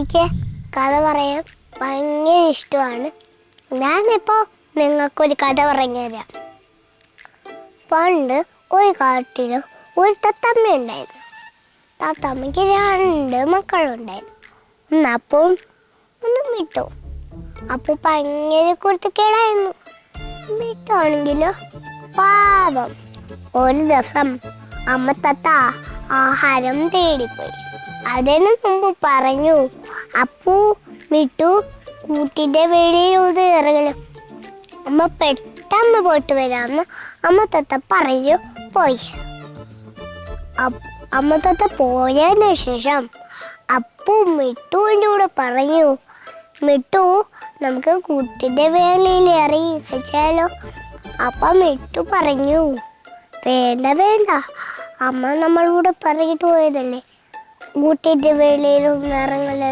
എനിക്ക് കഥ പറയാൻ ഭയങ്കര ഇഷ്ടമാണ്. ഞാനിപ്പോൾ നിങ്ങൾക്കൊരു കഥ പറഞ്ഞു തരാം. പണ്ട് ഒരു കാട്ടിൽ ഒരു തത്തമ്മ ഉണ്ടായിരുന്നു. തത്തമ്മയ്ക്ക് 2 മക്കളുണ്ടായിരുന്നു. അപ്പം ഒന്ന് മിട്ടു. അപ്പോൾ ഭയങ്കര കുരുത്തക്കേടായിരുന്നു. മിട്ടാണെങ്കിലോ പാപം. ഒരു ദിവസം അമ്മ തത്ത ആഹാരം തേടിപ്പോയി. അതിനു മുമ്പ് പറഞ്ഞു, അപ്പു മിട്ടു കൂട്ടിന്റെ വെളിയിൽ ഇറങ്ങലും. അമ്മ പെട്ടെന്ന് പോയിട്ട് വരാമെന്ന് അമ്മ തത്ത പറഞ്ഞു പോയി. അമ്മ തത്ത പോയതിനു ശേഷം അപ്പു മിട്ടുവിൻ്റെ കൂടെ പറഞ്ഞു, മിട്ടു നമുക്ക് കൂട്ടിന്റെ വെളിയിൽ ഇറങ്ങി കഴിച്ചാലോ? അപ്പം മിട്ടു പറഞ്ഞു, വേണ്ട വേണ്ട, അമ്മ നമ്മളോട് പറഞ്ഞിട്ട് പോയതല്ലേ കൂട്ടിന്റെ വെളിയിലൊന്നും ഇറങ്ങല